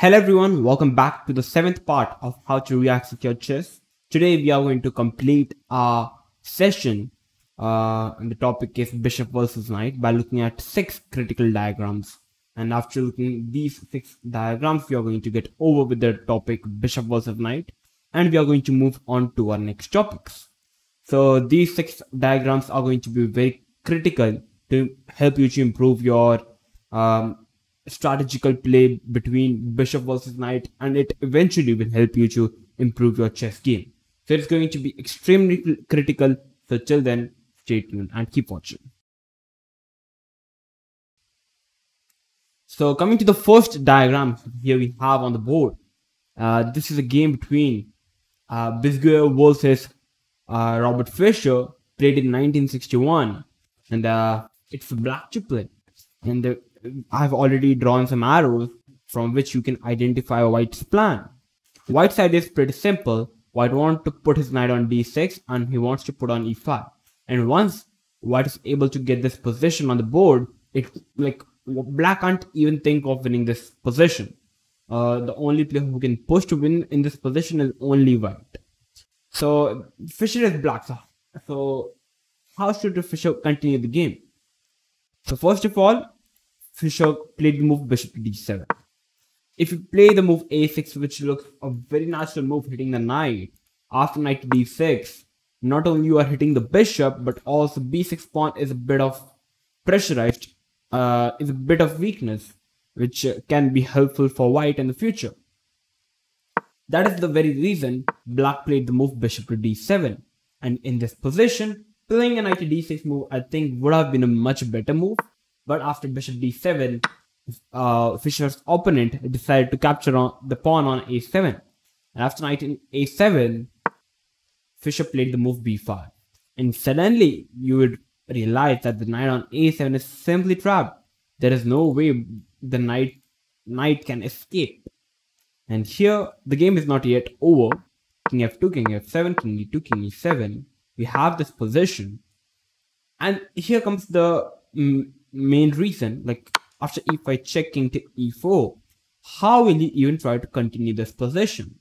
Hello everyone, welcome back to the 7th part of how to react secure chess. Today we are going to complete our session and the topic is bishop versus knight by looking at 6 critical diagrams. And after looking at these 6 diagrams, we are going to get over with the topic bishop versus knight, and we are going to move on to our next topics. So these 6 diagrams are going to be very critical to help you to improve your strategical play between bishop versus knight, and it eventually will help you to improve your chess game. So it's going to be extremely critical. So till then, stay tuned and keep watching. So coming to the first diagram here we have on the board, this is a game between Bisguer versus Robert Fischer, played in 1961, and it's a black triplet, and I've already drawn some arrows from which you can identify White's plan. White's side is pretty simple. White wants to put his knight on d6 and he wants to put on e5. And once White is able to get this position on the board, black can't even think of winning this position. The only player who can push to win in this position is only White. So Fischer is black. So how should Fischer continue the game? So first of all, Fischer played the move bishop to d7. If you play the move a6, which looks a very natural move hitting the knight, after knight to d6, not only you are hitting the bishop, but also b6 pawn is a bit of pressurized, is a bit of weakness, which can be helpful for White in the future. That is the very reason black played the move bishop to d7. And in this position, playing a knight to d6 move, I think would have been a much better move. But after bishop d7, Fischer's opponent decided to capture the pawn on a7. And after knight in a7, Fischer played the move b5. And suddenly, you would realize that the knight on a7 is simply trapped. There is no way the knight can escape. And here, the game is not yet over. King f2, king f7, king e2, king e7. We have this position. And here comes the main reason, like after e5 check, king to e4, how will he even try to continue this position?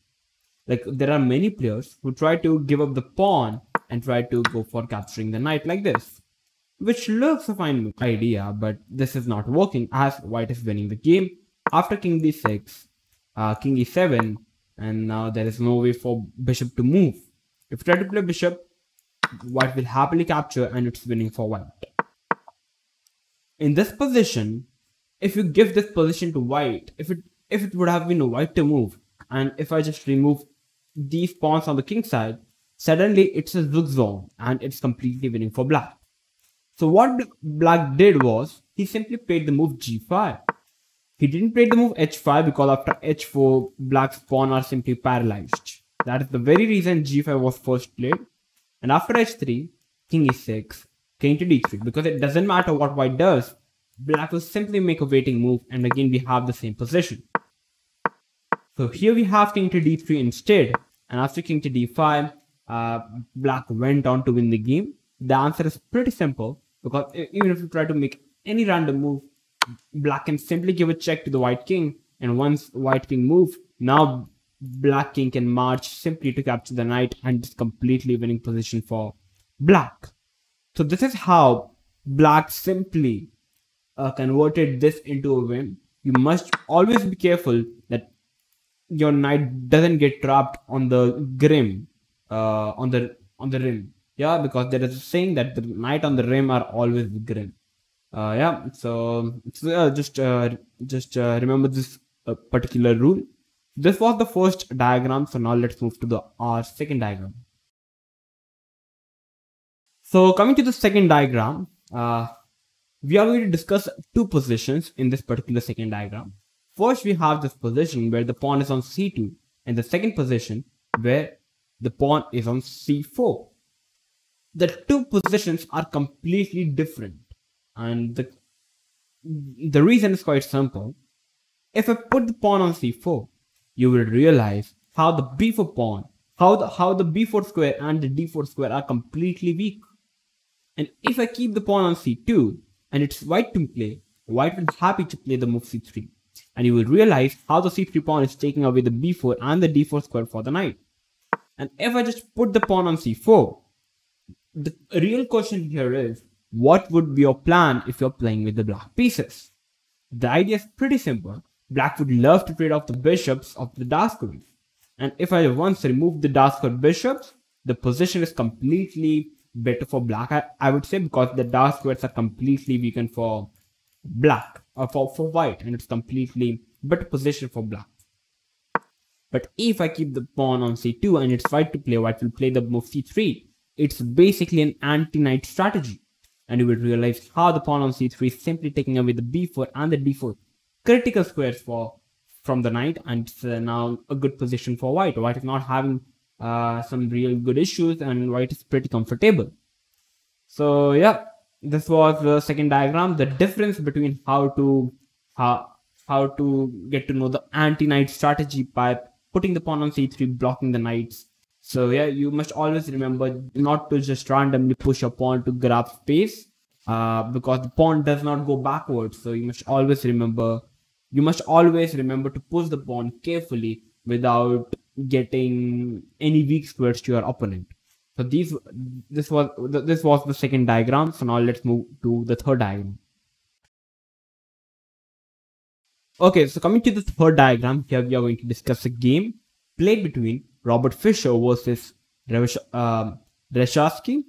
Like there are many players who try to give up the pawn and try to go for capturing the knight like this, which looks a fine idea, but this is not working as White is winning the game. After king d6, king e7, and now there is no way for bishop to move. If you try to play bishop, White will happily capture and it's winning for White. In this position, if you give this position to White, if it would have been White to move, and if I just remove these pawns on the king side, suddenly it's a Zook zone and it's completely winning for black. So what black did was, he simply played the move g5. He didn't play the move h5 because after h4, black's pawn are simply paralyzed. That is the very reason g5 was first played. And after h3, king e6, king to d3, because it doesn't matter what White does, black will simply make a waiting move, and again we have the same position. So here we have king to d3 instead, and after king to d5, black went on to win the game. The answer is pretty simple, because even if you try to make any random move, black can simply give a check to the White king, and once White king moves, now black king can march simply to capture the knight, and it's completely winning position for black. So this is how black simply converted this into a win. You must always be careful that your knight doesn't get trapped on the rim, on the rim. Yeah, because there is a saying that the knight on the rim are always grim. Yeah, so just remember this particular rule. This was the first diagram. So now let's move to our second diagram. So coming to the second diagram, we are going to discuss 2 positions in this particular second diagram. First, we have this position where the pawn is on c2, and the second position where the pawn is on c4. The 2 positions are completely different, and the reason is quite simple. If I put the pawn on c4, you will realize how the b4 pawn, how the b4 square and the d4 square are completely weak. And if I keep the pawn on c2 and it's White to play, White will be happy to play the move c3. and you will realize how the c3 pawn is taking away the b4 and the d4 square for the knight. And if I just put the pawn on c4, the real question here is, what would be your plan if you're playing with the black pieces? The idea is pretty simple. Black would love to trade off the bishops of the dark squares. And if I once remove the dark square bishops, the position is completely better for black, I would say, because the dark squares are completely weakened for black, or for white, and it's completely better position for black. But if I keep the pawn on c2 and it's white to play, white will play the move c3. It's basically an anti-knight strategy. And you will realize how the pawn on c3 is simply taking away the b4 and the d4 critical squares from the knight, and it's now a good position for white. White is not having some real good issues, and white is pretty comfortable. So yeah, this was the second diagram. The difference between how to get to know the anti-knight strategy by putting the pawn on c3, blocking the knights. So yeah, you must always remember not to just randomly push your pawn to grab space, because the pawn does not go backwards. So you must always remember to push the pawn carefully without getting any weak squares to your opponent. So this was the second diagram. So now let's move to the third diagram. Okay, so coming to the third diagram, here we are going to discuss a game played between Robert Fischer versus Reshevsky,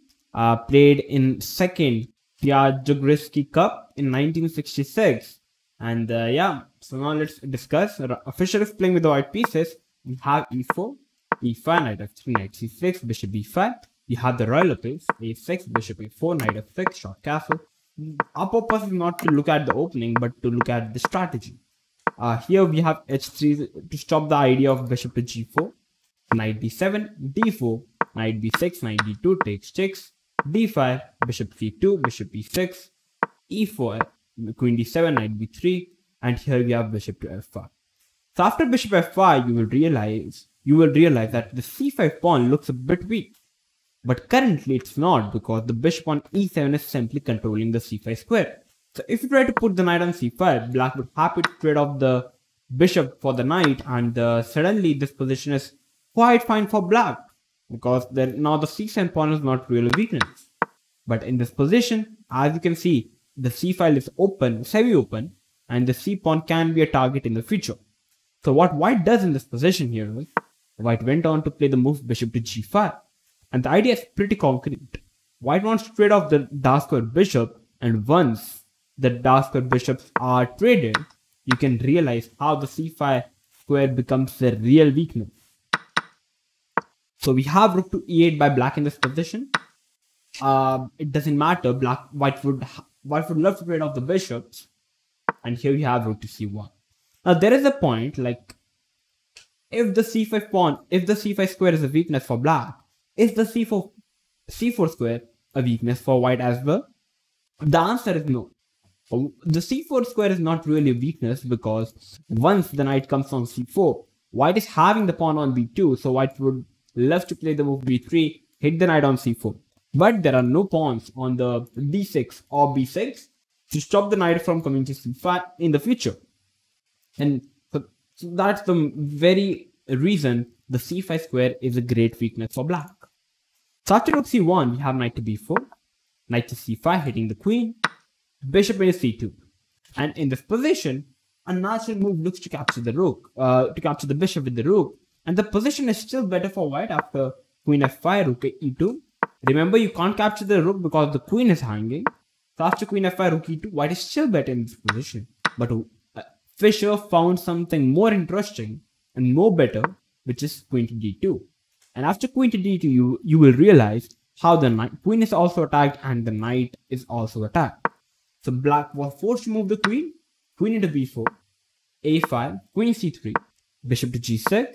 played in second Piazogrisky Cup in 1966. And yeah, so now let's discuss. Fischer is playing with the white pieces. We have e4, e5, knight f3, knight c6, bishop b5. We have the royal openings, a6, bishop a4, knight f6, short castle. Our purpose is not to look at the opening, but to look at the strategy. Here we have h3 to stop the idea of bishop to g4, knight d7, d4, knight b6, knight d2 takes checks, d5, bishop c2, bishop e6, e4, queen d7, knight b3, and here we have bishop to f5. So after bishop f5, you will realize that the c5 pawn looks a bit weak. But currently it's not, because the bishop on e7 is simply controlling the c5 square. So if you try to put the knight on c5, black would happy to trade off the bishop for the knight, and suddenly this position is quite fine for black, because now the c7 pawn is not really a weakness. But in this position, as you can see, the c file is open, semi-open, and the c pawn can be a target in the future. So what white does in this position here is, white went on to play the move bishop to g5. And the idea is pretty concrete. White wants to trade off the dark square bishop, and once the dark square bishops are traded, you can realize how the c5 square becomes the real weakness. So we have rook to e8 by black in this position. It doesn't matter. White would love to trade off the bishops, and here we have rook to c1. Now there is a point, like, if the c5 square is a weakness for black, is the c4 square a weakness for white as well? The answer is no. The c4 square is not really a weakness, because once the knight comes on c4, white is having the pawn on b2, so white would love to play the move b3, hit the knight on c4. But there are no pawns on the d6 or b6 to stop the knight from coming to c5 in the future. And so that's the very reason the c5 square is a great weakness for black. So after rook c1, we have knight to b4, knight to c5 hitting the queen, bishop in c2. And in this position, a natural move looks to capture the rook, to capture the bishop with the rook. And the position is still better for white after queen f5, rook e2. Remember, you can't capture the rook because the queen is hanging. So after queen f5, rook e2, white is still better in this position. But Fischer found something more interesting and more better, which is queen to d2. And after queen to d2, you will realize how the queen is also attacked and the knight is also attacked. So black was forced to move the queen into b4, a5, queen c3, bishop to g6,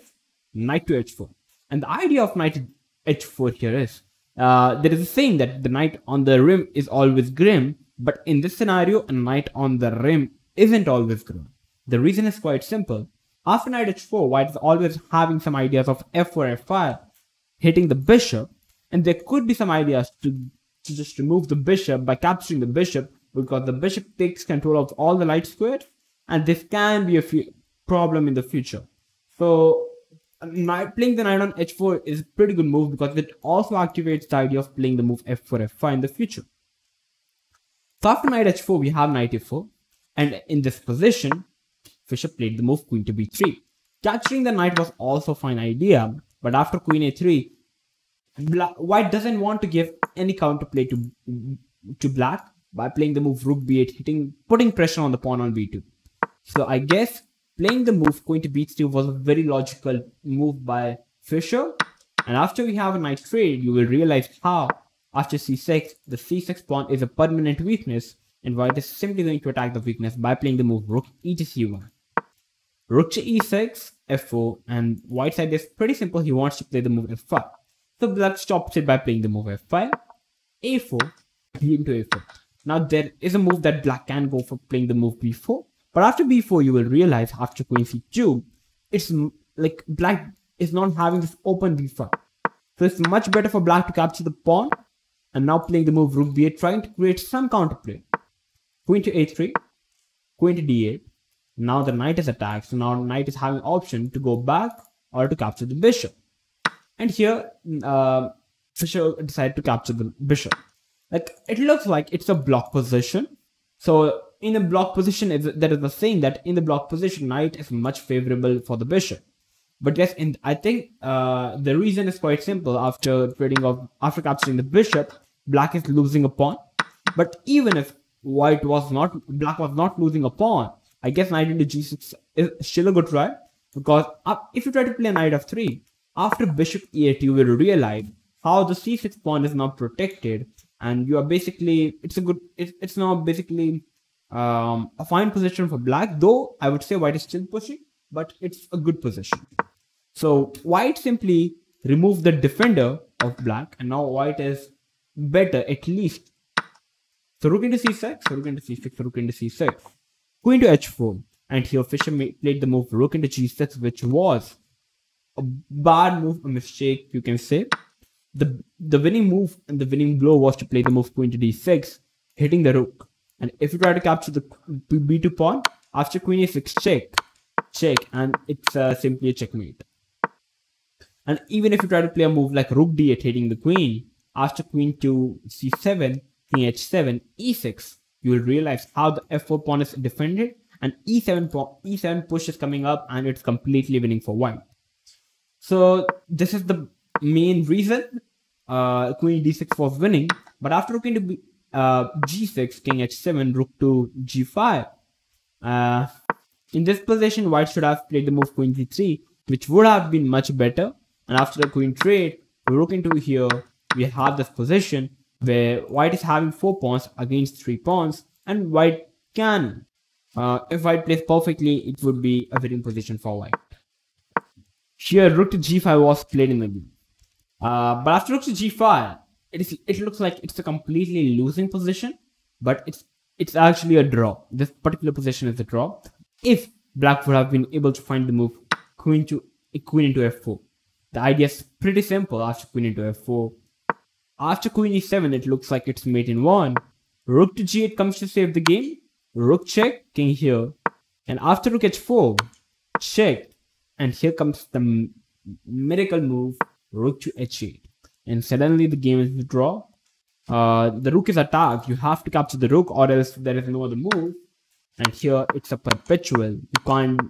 knight to h4. And the idea of knight to h4 here is, there is a saying that the knight on the rim is always grim, but in this scenario, a knight on the rim isn't always grim. The reason is quite simple. After knight h4, white is always having some ideas of f4, f5, hitting the bishop, and there could be some ideas to just remove the bishop by capturing the bishop, because the bishop takes control of all the light squares, and this can be problem in the future. So playing the knight on h4 is a pretty good move because it also activates the idea of playing the move f4, f5 in the future. So after knight h4, we have knight e4, and in this position, Fischer played the move queen to b3. Capturing the knight was also a fine idea, but after queen a3, white doesn't want to give any counterplay to black by playing the move rook b8, putting pressure on the pawn on b2. So I guess playing the move queen to b3 was a very logical move by Fischer. And after we have a knight trade, you will realize how after c6, the c6 pawn is a permanent weakness, and white is simply going to attack the weakness by playing the move rook e to c1. Rook to e6, f4, and white's idea is pretty simple. He wants to play the move f5. So black stops it by playing the move f5, a4, b into a4. Now there is a move that black can go for, playing the move b4. But after b4, you will realize after queen c2, it's like black is not having this open b5. So it's much better for black to capture the pawn. And now playing the move rook b8, trying to create some counterplay. Queen to a3, queen to d8. Now the knight is attacked, so now knight is having option to go back or to capture the bishop. And here, Fischer decided to capture the bishop. Like, it looks like it's a block position. So in a block position, there is a saying that in the block position, knight is much favorable for the bishop. But yes, I think the reason is quite simple. After capturing the bishop, black is losing a pawn. But even if black was not losing a pawn, I guess knight into g6 is still a good try. Because if you try to play knight f3, after bishop e8, you will realize how the c6 pawn is now protected, and you are basically it's now basically a fine position for black. Though I would say white is still pushing, but it's a good position. So white simply removed the defender of black, and now white is better at least. So rook into c6, rook into c6, rook into c6, queen to h4, and here Fischer played the move rook into g6, which was a bad move, a mistake, you can say. The winning move and the winning blow was to play the move queen to d6, hitting the rook. And if you try to capture the b2 pawn, after queen a6, check, and it's simply a checkmate. And even if you try to play a move like rook d8, hitting the queen, after queen to c7, king h7, e6, you will realize how the f4 pawn is defended, and e7 push is coming up, and it's completely winning for white. So this is the main reason queen d6 was winning. But after rook into g6, king h7, rook to g5, in this position, white should have played the move queen d3, which would have been much better. And after the queen trade, rook into here, we have this position where white is having 4 pawns against 3 pawns, and white can, if white plays perfectly, it would be a winning position for white. Here, rook to g5 was played in the game. But after rook to g5, it looks like it's a completely losing position, but it's actually a draw. This particular position is a draw. If black would have been able to find the move queen into f4. The idea is pretty simple. After queen into f4, after queen e7, it looks like it's mate in 1. Rook to g8 comes to save the game. Rook check, king here. And after rook h4, check. And here comes the miracle move, rook to h8. And suddenly the game is a draw. The rook is attacked. You have to capture the rook, or else there is no other move. And here it's a perpetual. You can't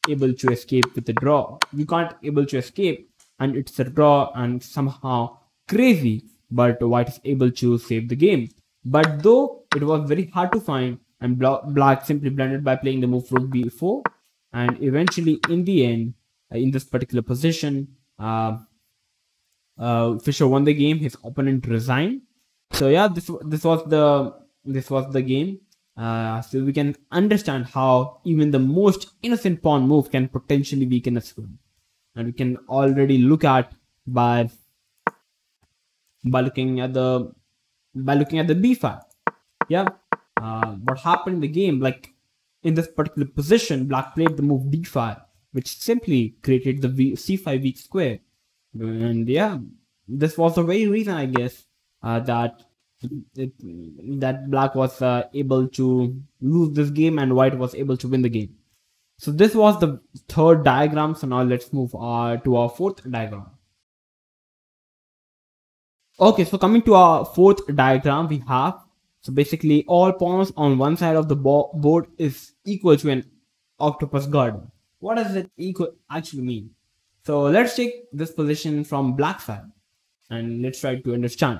able to escape with the draw. You can't able to escape, and it's a draw, and somehow crazy, but white is able to save the game. But though it was very hard to find, and black simply blended by playing the move rook b4, and eventually in the end, in this particular position, Fischer won the game. His opponent resigned. So yeah, this was the game. So we can understand how even the most innocent pawn move can potentially weaken a square, and we can already look at by looking at the b5. Yeah, what happened in the game? Like in this particular position, black played the move d5, which simply created the c5 weak square, and yeah, this was the very reason, I guess, that black was able to lose this game and white was able to win the game. So this was the third diagram. So now let's move to our fourth diagram. Okay, so coming to our fourth diagram, we have, so basically all pawns on one side of the board is equal to an octopus garden. What does it equal actually mean? So let's take this position from black side and let's try to understand.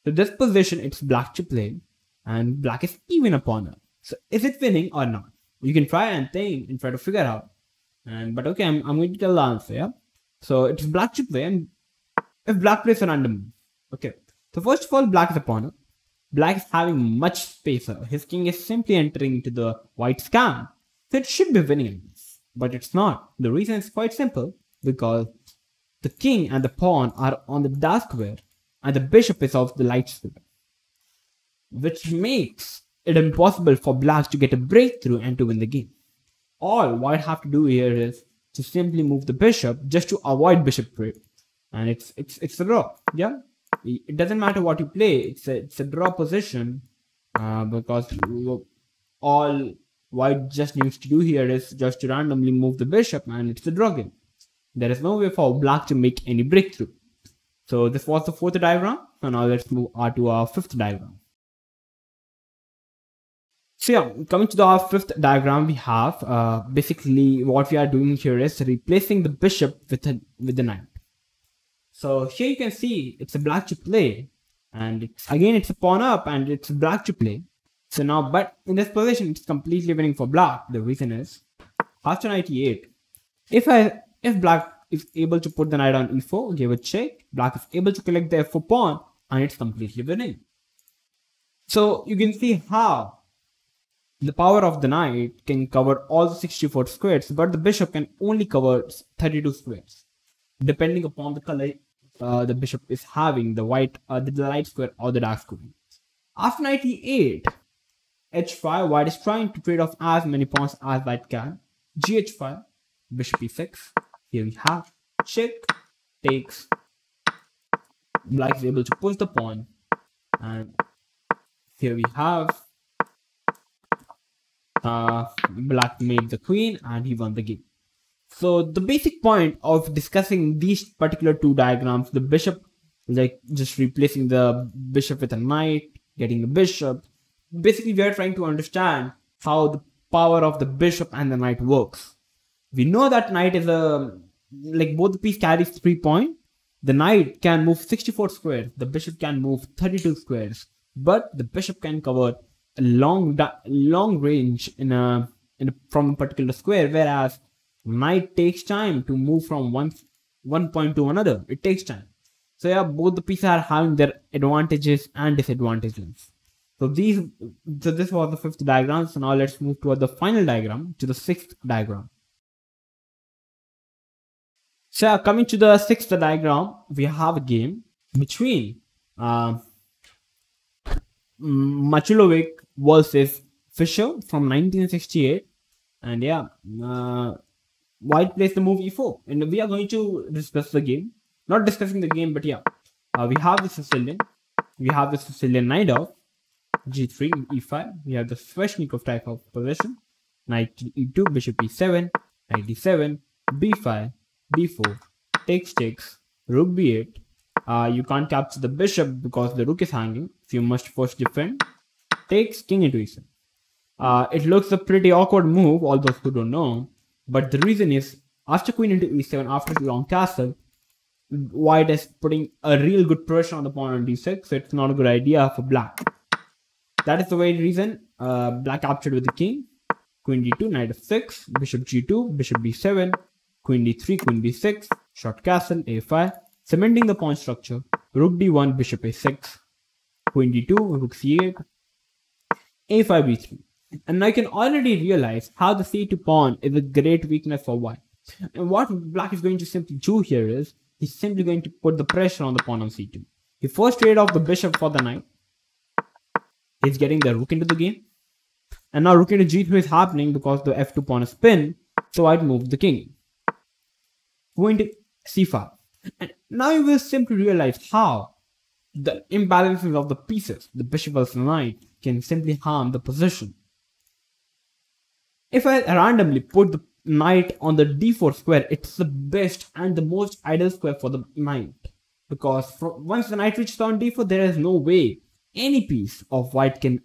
So this position, it's black to play and black is even a pawn. So is it winning or not? You can try and think and try to figure out. But okay, I'm going to tell the answer, yeah? So it's black to play, and if black plays a random move. Okay, so first of all, black is a pawn. Black is having much space. His king is simply entering into the white scam. So it should be winning, but it's not. The reason is quite simple, because the king and the pawn are on the dark square and the bishop is off the light square, which makes it impossible for black to get a breakthrough and to win the game. All white have to do here is to simply move the bishop just to avoid bishop trade, and it's a draw. Yeah, it doesn't matter what you play. It's a draw position, because all white just needs to do here is just to randomly move the bishop, and it's a draw game. There is no way for black to make any breakthrough. So this was the fourth diagram. So now let's move on to our fifth diagram. So yeah, coming to our fifth diagram, we have basically what we are doing here is replacing the bishop with the knight. So here you can see it's a black to play, and it's a pawn up, and it's black to play. So now, but in this position, it's completely winning for black. The reason is after knight e8, if black is able to put the knight on e4, give a check, black is able to collect the f4 pawn, and it's completely winning. So you can see how the power of the knight can cover all the 64 squares, but the bishop can only cover 32 squares, depending upon the color the bishop is having, the white, the light square or the dark square. After knight e8, h5, white is trying to trade off as many pawns as white can. Gh5, bishop e6. Here we have check, takes. Black is able to push the pawn, and here we have black made the queen and he won the game. So the basic point of discussing these particular two diagrams, the bishop, like just replacing the bishop with a knight, getting the bishop, basically we are trying to understand how the power of the bishop and the knight works. We know that knight is like both the piece carries 3 points. The knight can move 64 squares, the bishop can move 32 squares, but the bishop can cover a long range from a particular square, whereas knight takes time to move from one point to another. It takes time. So yeah, both the pieces are having their advantages and disadvantages. So this was the fifth diagram. So now let's move to the final diagram, to the sixth diagram. So coming to the sixth diagram, we have a game between Machulovic versus Fischer from 1968, and yeah, white plays the move e4, and we are going to discuss the game. Not discussing the game, but yeah, we have the Sicilian knight off, g3, e5. We have the Sveshnikov type of position, knight e2, bishop e7, knight d7, b5, b4, takes, rook b8. You can't capture the bishop because the rook is hanging, so you must first defend. Takes, king into e7. It looks a pretty awkward move, all those who don't know, but the reason is after queen into e7, after the long castle, white is putting a real good pressure on the pawn on d6, so it's not a good idea for black. That is the very reason black captured with the king, queen d2, knight f6, bishop g2, bishop b7, queen d3, queen b6, short castle, a5, cementing the pawn structure, rook d1, bishop a6, queen d2, rook c8, a5, b3. And I can already realize how the c2 pawn is a great weakness for white. And what black is going to simply do here is, he's simply going to put the pressure on the pawn on c2. He first traded off the bishop for the knight. He's getting the rook into the game. And now rook into g3 is happening because the f2 pawn is pinned. So I'd move the king. Going to c5. And now you will simply realize how the imbalances of the pieces, the bishop versus the knight, can simply harm the position. If I randomly put knight on the d4 square, it's the best and the most ideal square for the knight. Because once the knight reaches on d4, there is no way any piece of white can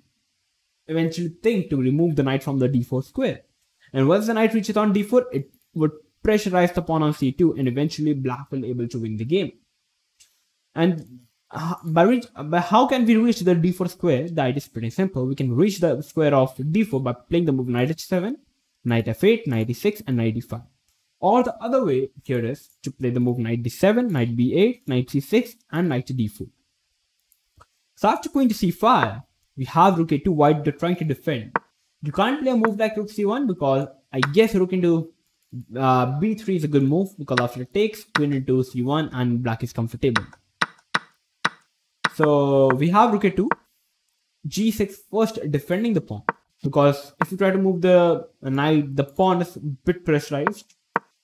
eventually think to remove the knight from the d4 square. And once the knight reaches on d4, it would pressurize the pawn on c2, and eventually black will be able to win the game. And by how can we reach the d4 square? The idea is pretty simple. We can reach the square of d4 by playing the move knight h7, knight f8, knight e6, and knight e5. Or the other way here is to play the move knight d7, knight b8, knight c6, and knight to d4. So after queen to c5, we have rook a2, white trying to defend. You can't play a move like rook c1 because I guess rook into b3 is a good move, because after it takes, queen into c1 and black is comfortable. So we have rook a2, g6 first defending the pawn, because if you try to move the knight, the pawn is a bit pressurized.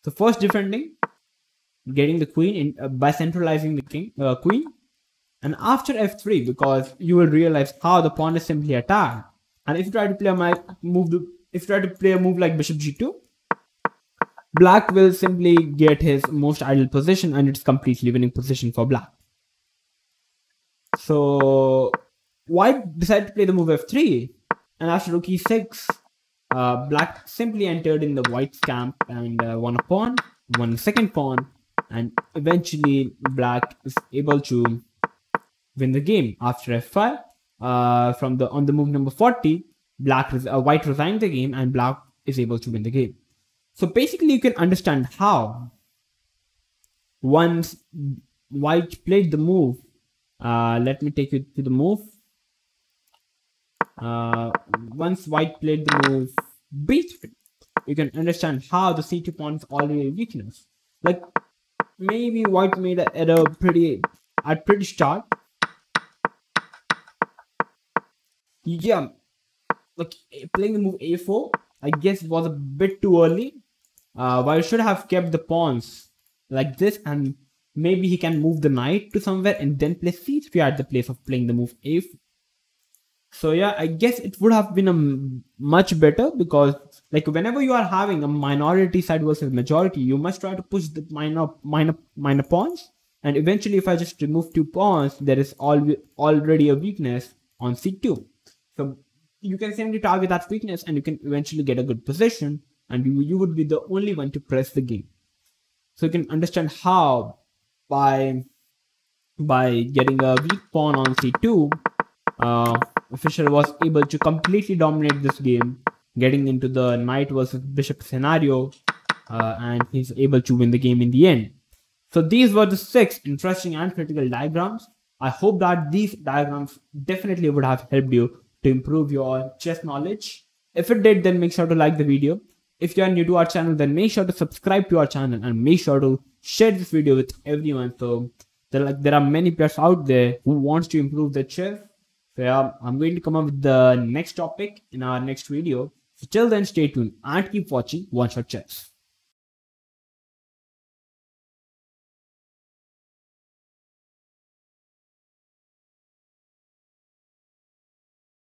So first defending, getting the queen in by centralizing the queen, and after f3, because you will realize how the pawn is simply attacked. And if you try to play a move like bishop g2, black will simply get his most ideal position, and it's completely winning position for black. So white decided to play the move f3, and after rook e6, black simply entered in the white's camp and won a pawn, won the second pawn, and eventually black is able to win the game. After f5, on the move number 40, white resigned the game, and black is able to win the game. So basically, you can understand how once white played the move. Let me take you to the move. Once white played the move b3, you can understand how the c2 pawn is already a weakness. Like maybe white made an error at pretty start. Yeah, like playing the move a4, I guess it was a bit too early. White should have kept the pawns like this, and maybe he can move the knight to somewhere and then play c3 at the place of playing the move a4. So yeah, I guess it would have been much better, because like whenever you are having a minority side versus majority, you must try to push the minor pawns. And eventually, if I just remove 2 pawns, there is already a weakness on c2. So you can simply target that weakness, and you can eventually get a good position, and you would be the only one to press the game. So you can understand how by getting a weak pawn on c2, Fischer was able to completely dominate this game, getting into the knight versus bishop scenario, and he's able to win the game in the end. So these were the 6 interesting and critical diagrams. I hope that these diagrams definitely would have helped you to improve your chess knowledge. If it did, then make sure to like the video. If you are new to our channel, then make sure to subscribe to our channel, and make sure to share this video with everyone. So there are many players out there who wants to improve their chess. So yeah, I'm going to come up with the next topic in our next video. So till then, stay tuned and keep watching One Shot Chess.